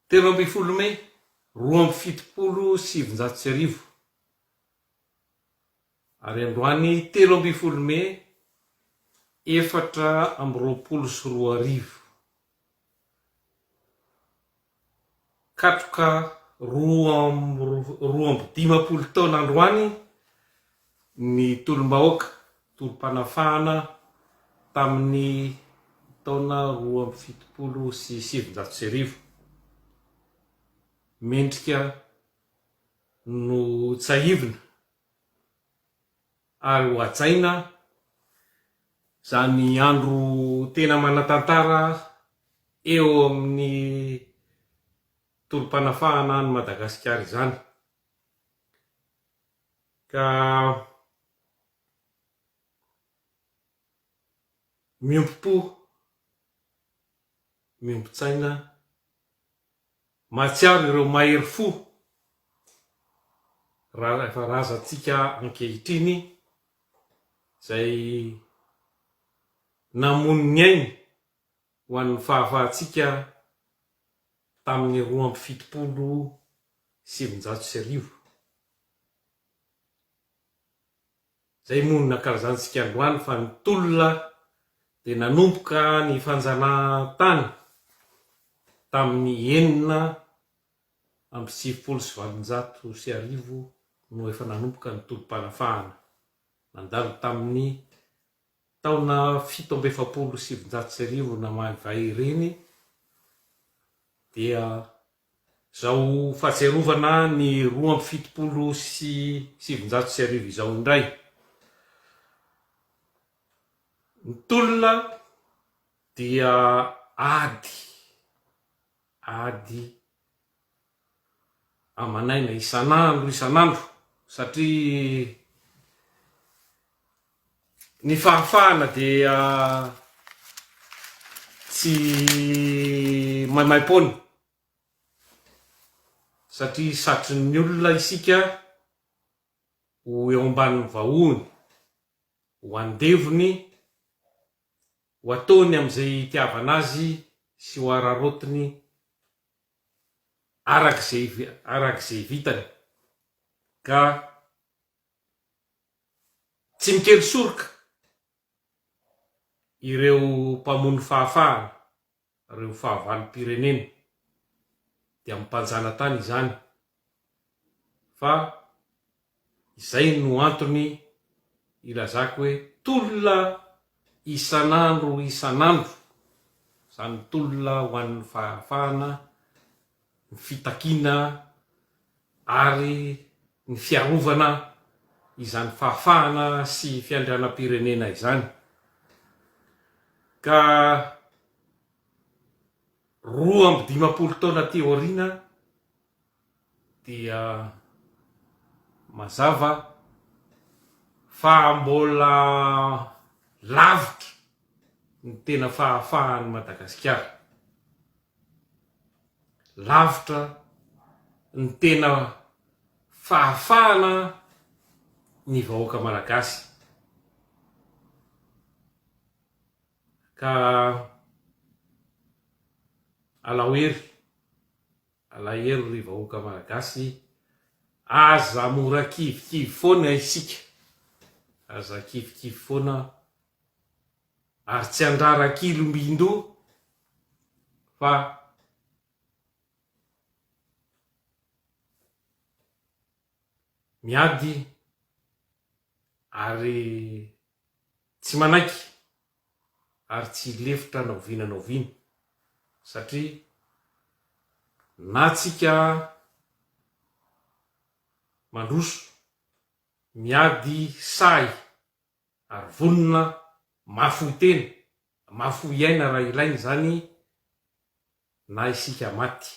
Telo amby folo May 2017. Ary androany 3 May 2024. Katroka 25 taona androany ny tolom-bahoaka tolom-panafahana tamin'ny taona 2017. Mendrika no tsahivina ary ho ajaina zany andro tena manatantara eo amin'ny tolom-panafahana any Madagasikara izany. Ka miompon-tsaina mahatsiaro ireo mahery fo razantsika ankehitriny zay namono ny ainy ho an'ny fahafahantsika tamin'ny 2017. Zay monina karazantsika androany fa ny tolona dia nanomboka ny fanjanahantany tamin'ny 9/7/20 no efa nanomboka ny tolom-panafahana. Nandalo tamin'ny taona 7/7/20 na mahivay ireny. Dia zao fahatsiarovana ny 2017 izao indray. Ny tolona dia ady amanaina isanandro satria ny fahafahana dia tsy maimaim-pona satria satry ny olona isika ho eo ambanin'ny vahony, ho andevony, ho ataony amin'izay itiavana azy sy ho ararotiny arak'izay vitany. Ka tsy mikely soroka ireo mpamono fahafahana, ireo fahavalo-pirenena dia ampanjana tany izany, fa izay no antony ilazako hoe tolona isanandro zany tolona ho an'ny fahafahana, ny fitakiana ary ny fiarovana izany fahafahana sy fiandrianam-pirenena izany. Ka 20 taona ty aoriana dia mazava fa mbola lavitra ny tena fahafahan'i Madagasikara, lavitra ny tena fahafahana ny vahoaka malagasy. Ka alahery ry vahoaka malagasy, aza mora kivikivy foana isika, aza kivikivy foana ary tsy andrara kilombindo fa miady ary tsy manaiky ary tsy lefitra naoviana satria na tsika mandroso miady say ary vonona mafoy tena, mafoy iaina raha ilainy zany, na isika maty.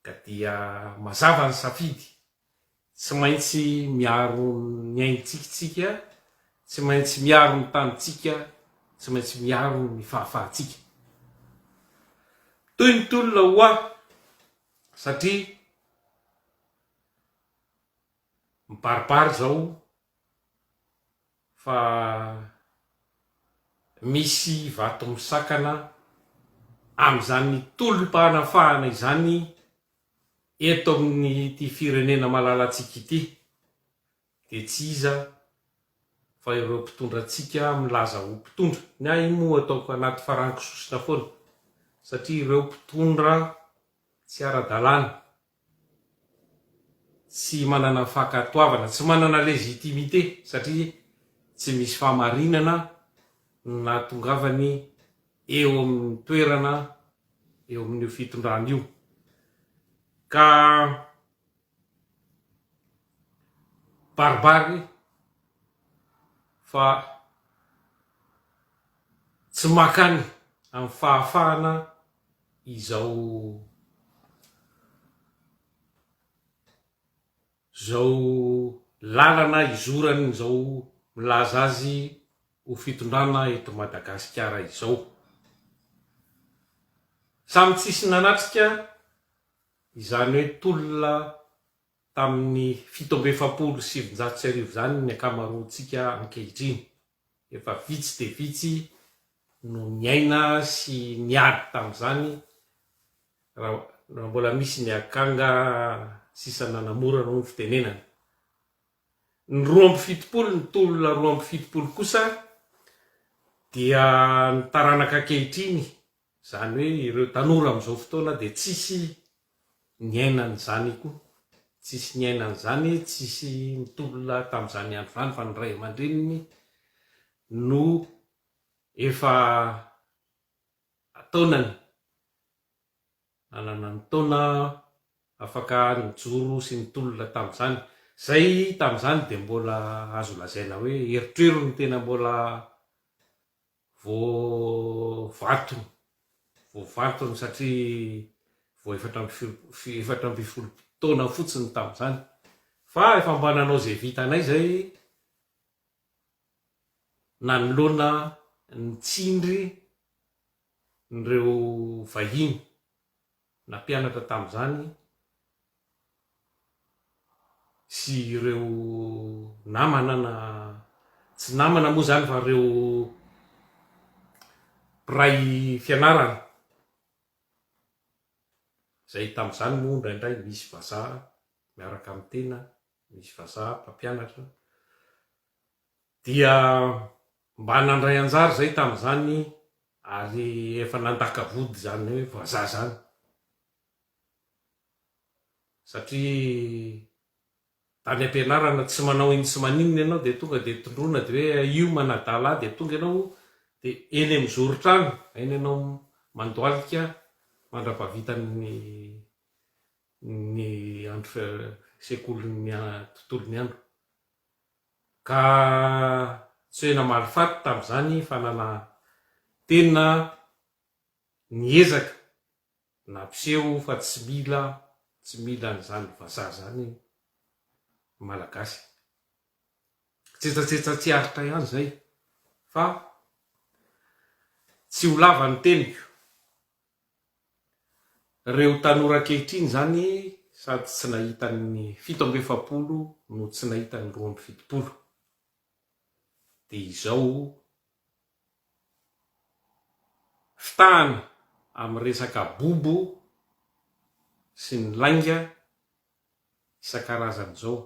Ka dia mazava ny safidy, tsy maintsy miaro ny aintsika, tsy maintsy miaro ny tanitsika, tsy maintsy miaro ny fahafahantsika. Toy ny tolona hoa satria mibaribary zao fa misy vato misakana am'izany tolom-panafahana izany eto amin'ny ty firenena malalatsika ity, de tsy iza fa ireo mpitondra antsika milaza ho mpitondra. Ny ahy moa ataoko anaty farankisosina foana satria ireo mpitondra tsy ara-dalàna, tsy manana fankatoavana, tsy manana legitimité satria tsy misy fahamarinana natongavany eo amin'ny toerana eo amin'io fitondrana io. Ka baribary fa tsy makany amin'ny fahafahana izao lalana izorany zao milaza azy ho fitondrana eto Madagasikara izao. Samy tsisy nanatrika izany hoe tolona tamin'ny 1770 zany ny akamaroantsika ankehitriny, efa vitsy de vitsy no niaina sy niady tamin'izany, raha mbola misy ny akanga sisa nanamora no fitenenana. Ny 27 ny tolona 27 kosa dia ny taranaka ankehitriny, zany hoe ireo tanora am'izao fotoana de tsisy niainan'izany koa, tsisy niainan'izany, tsisy nitolona tamin'izany andro zany fa ny ray aman-dreniny no efa taonany nanana ny taona afaka nijoro sy nitolona tamin'izany. Zay tamin'izany de mbola azo lazaina hoe eritrero ny tena mbola voavatony satria vo 17 taona fotsiny tamin'izany, fa efa mba nanao zay vitanay zay nanoloana nitsindry nireo vahiny na mpianatra tamin'izany sy ireo namana na tsy namana moa zany fa ireo mpiray fianarana. Zay tamin'izany moa indraindray misy vazaha miaraka amin'ny tena, misy vazaha mpampianatra, dia mba nandray anjara zay tamin'izany ary efa nandaka-vody zany hoe vazaha zany, satria tany am-pianarana tsy manao iny tsy maninona ianao de tonga de tondrona de hoe io manadala de tonga ianao de eny amin'ny zoron-trano eny ianao mandoalika mandra-pahavitan'ny andro sekolin'ny tontolon'ny andro. Ka tsy hoe namalifaty tamin'izany fa nana tena niezaka nampiseho fa tsy mila n'izany vazaha zany malagasy. Tsetsatsetsatry tsy aritra ihany zay fa tsy ho lava ny teniko. Reo tanora ankehitriny zany sady tsy nahitan'ny 17 no tsy nahitan'ny 27, de izao fitahana amin'ny resaka bobo sy ny lainga isan-karazany zao,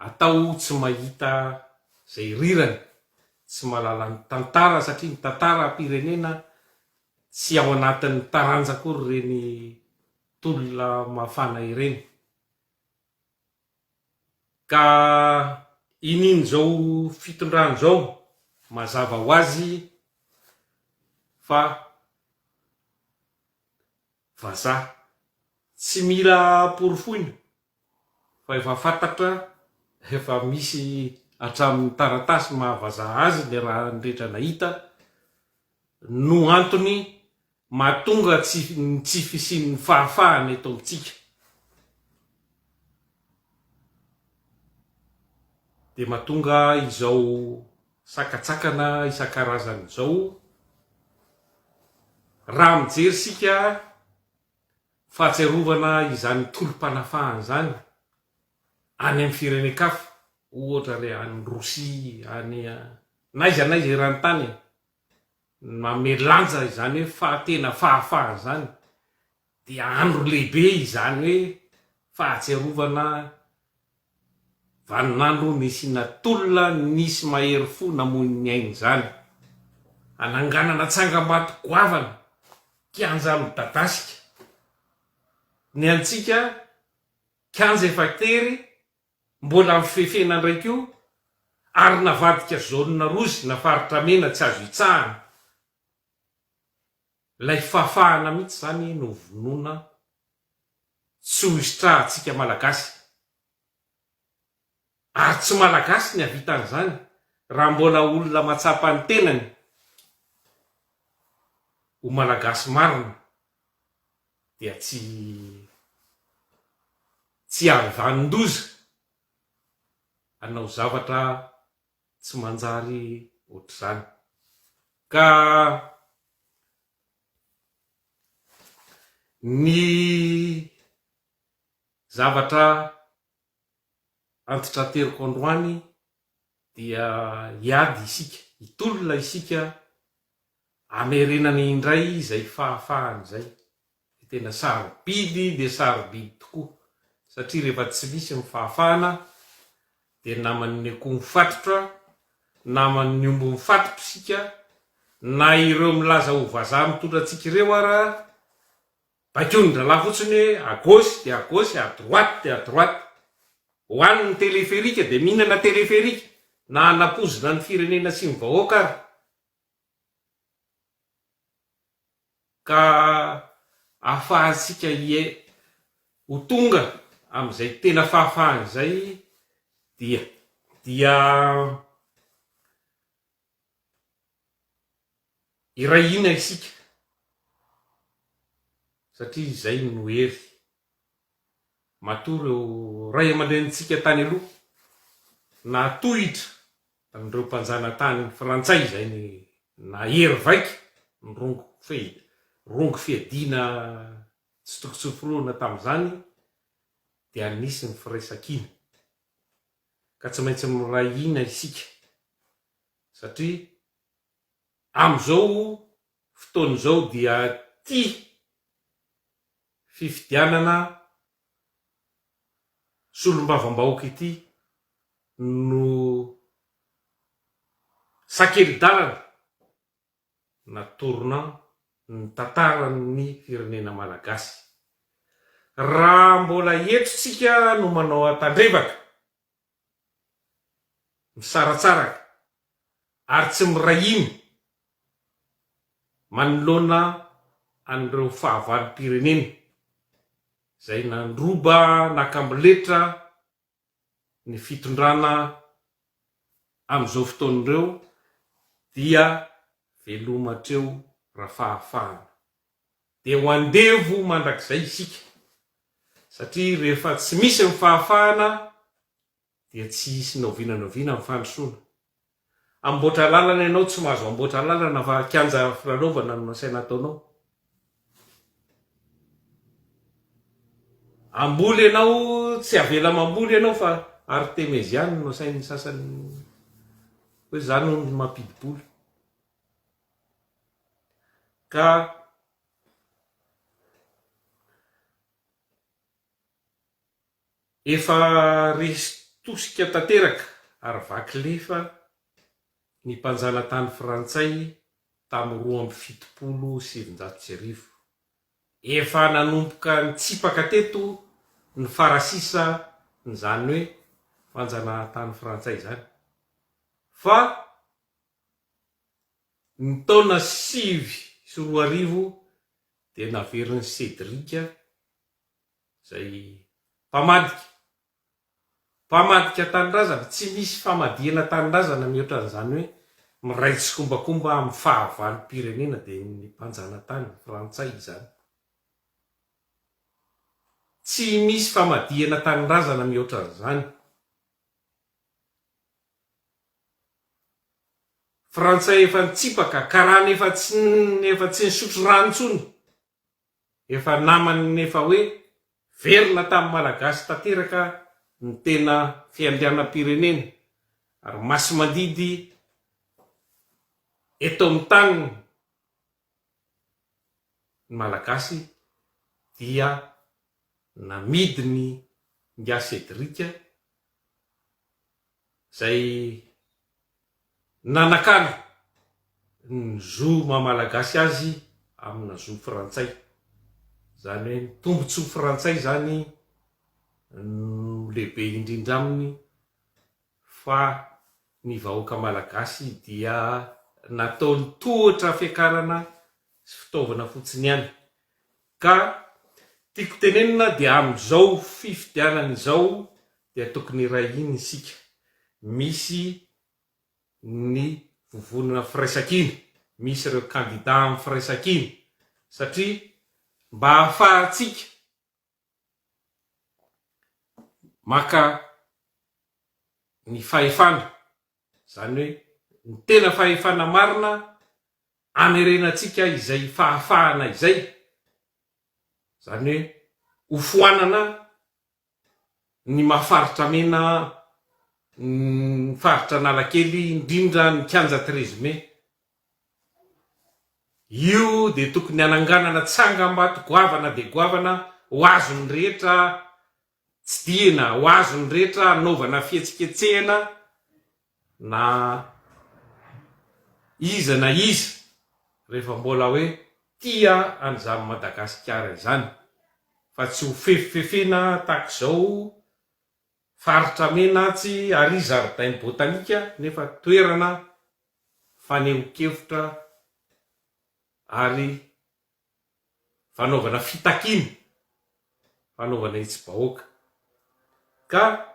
atao tsy mahita zay rirany, tsy mahalala ny tantara satria ny tantaram-pirenena tsy ao anatin'ny taranja akory reny tolona mafana ireny. Ka ininy zao fitondrany zao mazava ho azy fa vazaha tsy mila porofoina fa efa fantatra, efa misy hatramin'ny taratasy mahavazaha azy le raha rehetra nahita, no antony mahatonga tsy fisian'ny fahafahana eto amintsika. De mahatonga izao sakatsakana isan-karazany zao, raha mijery sika fahatsiarovana izany tolom-panafahana zany any amin'ny firenen-kafa, ohatra re any Rosia, any naiza ranontany mamelanja izany hoe tena fahafahana zany, dia andro lehibe izany hoe fahatsiarovana vaninandro nisy natolona nisy mahery fo namoniny ainy zany, ananganana tsangambato goavana kianja midadasika ny antsika kianja efatery mbola mifefena ndraiky io ary navadika zaonina rozy na faritra mena tsy azo itsahana. Lay fahafahana mihitsy zany no vonona tsy hozitrahantsika malagasy, ary tsy malagasy ny avitan'izany raha mbola olona matsapa ny tenany ho malagasy marina dia tsy avanin-doza anao zavatra tsy manjary ohatr'izany. Ka ny zavatra antitrateriko androany dia hiady isika, hitolona isika amerenany indray izay fahafahany zay, tena sarobidy de sarobidy tokoa, satria rehefa tsy misy ny fahafahana dia naman'ny akoho mifatotra, naman'ny omby mifatotra isika, na ireo milaza ho vazaha mitondra antsika ireo ara bakeo ny drala fotsiny hoe à gauche de à gauche, à droite de à droite. Hoan'ny teleferika de mihinana teleferika na anapozina ny firenena sy ny vahoaka ary. Ka ahafahantsika ho tonga am'izay tena fahafahana izay dia irahina isika, satria izay no hery matoa reo ray aman-drenitsika tany aloha na tohitra an'ireo mpanjanatany frantsay zay na hery vaiky ny rongo fiadiana tsy tokotsoforona tamin'izany dia anisy ny firaisan-kina, ka tsy maintsy mirahina isika, satria am'izao fotoan'izao dia tia fifidianana solombavam-bahoaka ity no sakeli-dalana natorona ny tantaran'ny firenena malagasy. Raha mbola etotsika no manao atandrevaka misaratsaraka ary tsy mirahiny manoloana an'ireo fahavalo-pirenena zay nandroba nakambiletra ny fitondrana am'izao fotoan'ireo dia velomatreo raha fahafahana, de ho andevo mandrakizay isika, satria rehefa tsy misy ny fahafahana dia tsy hisy naovinanaoviana amin'ny fandrosoana. Amboatra lalana ianao tsy mahazo amboatra lalana fa kianja filalaovana no nasaina ataonao. Amboly ianao tsy avela mamboly ianao fa artemiziana no sain'ny sasany hoe zany no mampidiboly. Ka efa resy tosika tanteraka ary vaky lefa ny mpanjanatany frantsay tamin'ny 1770. Efa nanomboka nitsipaka teto ny farasisa nyzany hoe fanjanahantany frantsay zany, fa ny taona 1900 dia naverin'ny Cédric zay mpamadika tanindrazana. Tsy misy famadihana tanindrazana mihoatra an'izany hoe miraitsy kombakomba amin'ny fahavalo-pirenena dia ny mpanjanatany frantsay zany. Tsy misy famadihana tanindrazana mihoatra an'izany. Frantsay efa nitsipaka karana efa tsy nisotro rano intsony, efa namany efa hoe verina tamin'ny malagasy tanteraka ny tena fiandrianam-pirenena, ary masy mandidy eto amin'ny tany ny malagasy dia namidiny Ngia Cedrika zay nanakalo ny zo maha-malagasy azy amina zo frantsay. Zany hoe tombontso frantsay zany no lehibe indrindra aminy, fa ny vahoaka malagasy dia nataony tohatra fiakarana sy fitaovana fotsiny ihany. Ka tiako tenenina dia amin'izao fifidianana izao dia tokony irahiny isika, misy ny vovonana firaisakiny, misy ireo kandida amin'ny firaisakiny, satria mba hahafahantsika maka ny fahefana, zany hoe ny tena fahefana marina amerenantsika izay fahafahana izay, zany hoe hofoanana ny mahafaritra mena, ny faritra Analakely, indrindra ny Kianja Trezime. Io de tokony hananganana tsangam-bato goavana de goavana ho azony rehetra tsidihana, ho azony rehetra anaovana fietsiketsehana na iza na iza rehefa mbola hoe tia an'izany Madagasikara izany, fa tsy ho fefifefena tahaka izao faritra menatsy ary zaridainy botanika nefa toerana fanehoan-kevitra ary fanaovana fitakiny, fanaovana hitsi-bahoaka. Ka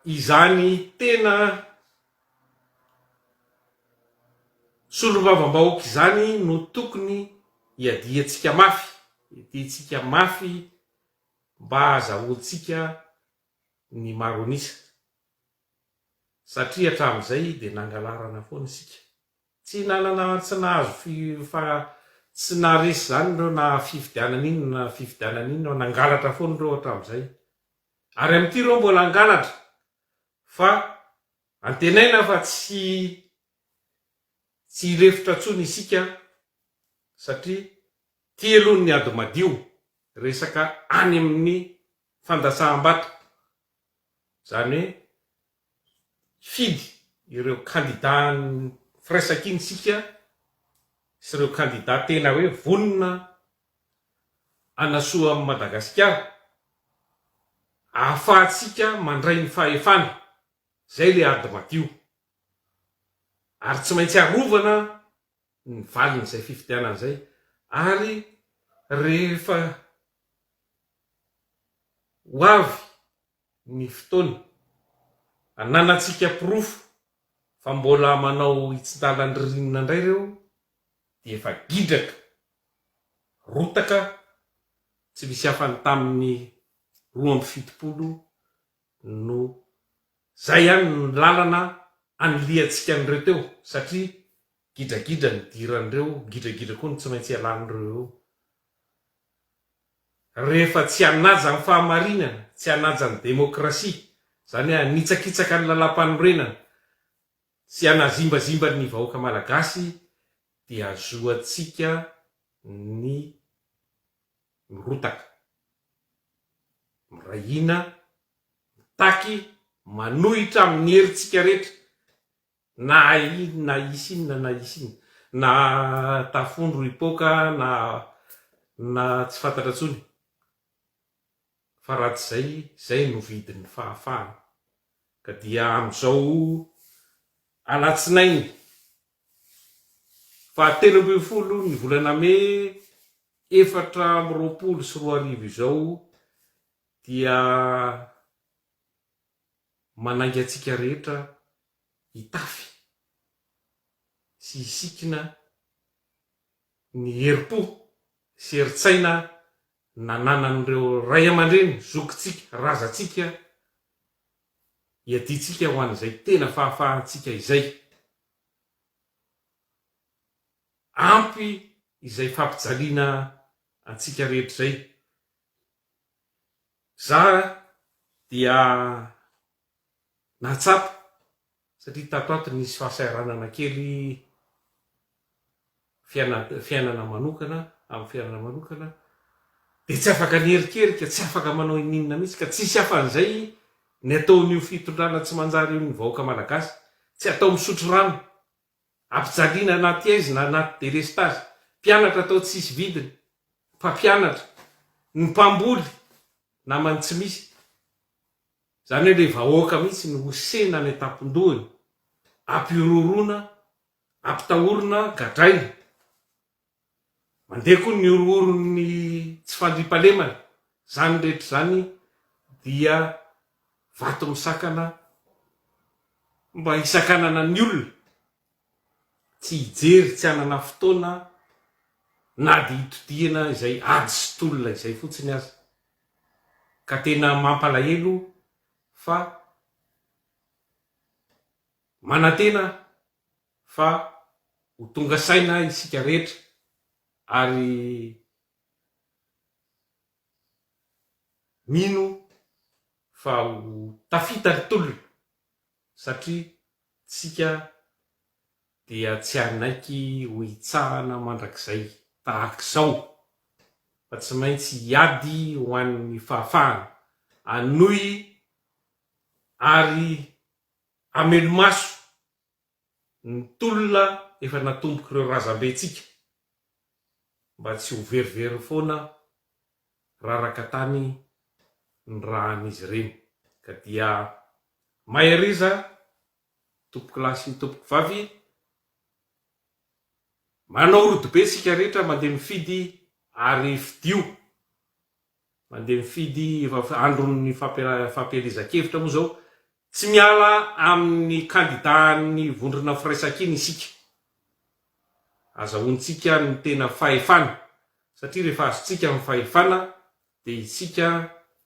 izany tena solombavambahoaka izany no tokony hiadiantsika mafy, hiadiantsika mafy mba azahoantsika ny maro anisa, satria hatramin'izay de nangalarana foana isika, tsy nanana, tsy nahazo tsy naharesy zany reo na fifidianana iny na fifidianana iny, nangalatra foana reo hatramin'izay, ary amin'ity reo mbola angalatra, fa antenaina fa tsy hirefotra tsony isika, satria tielony ny ady madio resaka any amin'ny fandasaham-bato, zany hoe fidy ireo kandida firaisakiny sika sy ireo kandida tena hoe vonona anasoa amin'ny Madagasikara, ahafahantsika mandray ny fahefana, zay le ady madio, ary tsy maintsy arovana ny valin'izay fifidianana zay. Ary rehefa ho avy ny fotoana ananantsika pirofo fa mbola manao hitsintalan'ny ririnina indray reo, dia efa gidraka rotaka, tsy misy hafany tamin'ny 2017 no zay ihany ny lalana anliantsika an'ireo teo, satria gidragidra ny diran'ireo, gidragidra koa ny tsy maintsy ialan'ireo. Rehefa tsy hanaja ny fahamarinana, tsy hanaja ny demokrasia, zany hoe hanitsakitsaka ny lalam-panorenana sy hanazimbazimba ny vahoaka malagasy, dia azoantsika ny mirotaka, mirahina, mitaky, manohitra amin'ny herintsika rehetra, na inona na isy inona na isy inona, na tafondro hipoaka na tsy fantatra tsony, fa raha zay no vidin'ny fahafahana. Ka dia amin'izao alatsinainy 17 ny volana May 2024 izao, dia manangy antsika rehetra hitafy sy hisikina ny herim-po sy herin-tsaina nananan'ireo ray aman-dreny, zokintsika, razantsika, hiadintsika ho an'izay tena fahafahantsika izay, ampy izay fampijaliana antsika rehetra zay. Za dia nahatsapa satria tatoato nisy fahasahiranana kely fiainana manokana amin'ny fiainana manokana de tsy afaka nerikerika, tsy afaka manao ininona mihitsy ka tsisy afan'izay ny ataon'io fitondrana tsy manjary io ny vahoaka malagasy, tsy atao misotro rano ampijaliana anaty aizy na anaty delestage, mpianatra atao tsisy vidiny, mpampianatra, ny mpamboly namany tsy misy, zany hoe le vahoaka mihitsy ny hosena ny tampon-dohany, ampirorona, ampitahorona gadraina, mandeha koa ny oroorony tsy fandriampalemana, zany rehetra zany dia vato misakana mba hisakanana ny olona, tsy hijery, tsy hanana fotoana na de hitodiana izay ady sy tolona izay fotsiny aza, ka tena mampalahelo fa manantena fa ho tonga saina isika rehetra ary mino fa ho tafita ny tolona satria tsika dia tsy hanaiky ho hitsahana mandrakizay tahak'izao fa tsy maintsy hiady ho an'ny fahafahana, anohy ary amelomaso ny tolona efa natomboky ireo razambentsika mba tsy ho verivery foana raraka tany ny rahan'izy ireny. Ka dia maheriza tompoky lahy sy ny tompoky vavy, manao rodobe sika rehetra mandeha mifidy ary fidio, mandeha mifidy andron'ny fampielezan-kevitra moa zao, tsy miala amin'ny kandidan'ny vondrona firaisan-kiny isika, azahoantsika ny tena fahefana satria rehefa azotsika amin'ny fahefana de isika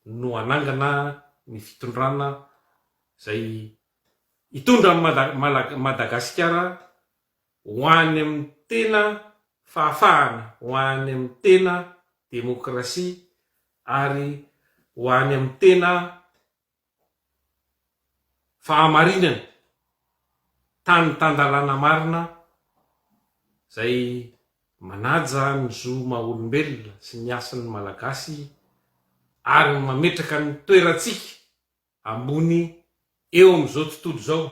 no anangana ny fitondrana zay hitondra Madagasikara ho any amin'ny tena fahafahana, ho any amin'ny tena demokrasia ary ho any amin'ny tena fahamarinana, tany tandalana marina zay manaja ny zo maha-olombelona sy ny asan'ny malagasy ary mametraka ny toerantsika ambony eo amin'izao tontolo zao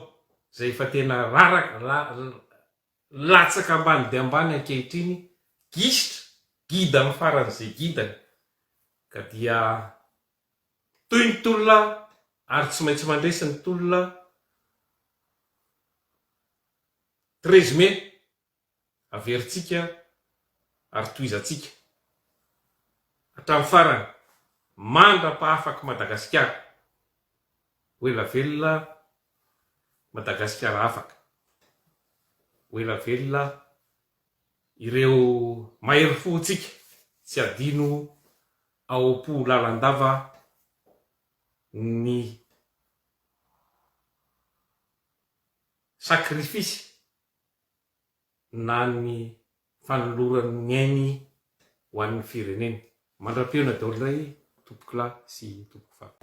zay efa tena latsaka ambany de ambany ankehitriny, gisitra gida amin'ny faran'izay gidany. Ka dia toy ny tolona ary tsy maintsy mandresy ny tolona 13 mai averintsika ary toizantsika hatramin'ny farany mandra-pahafaky Madagasikara, hoela velona Madagasikara afaka, hoela velona ireo mahery fotsika, tsy adino ao am-po lalandava ny sakrifisy na ny fanoloran'ny ainy ho an'ny firenena. Mandra-peona daholo iray tompoky lahy sy tompoky vavy.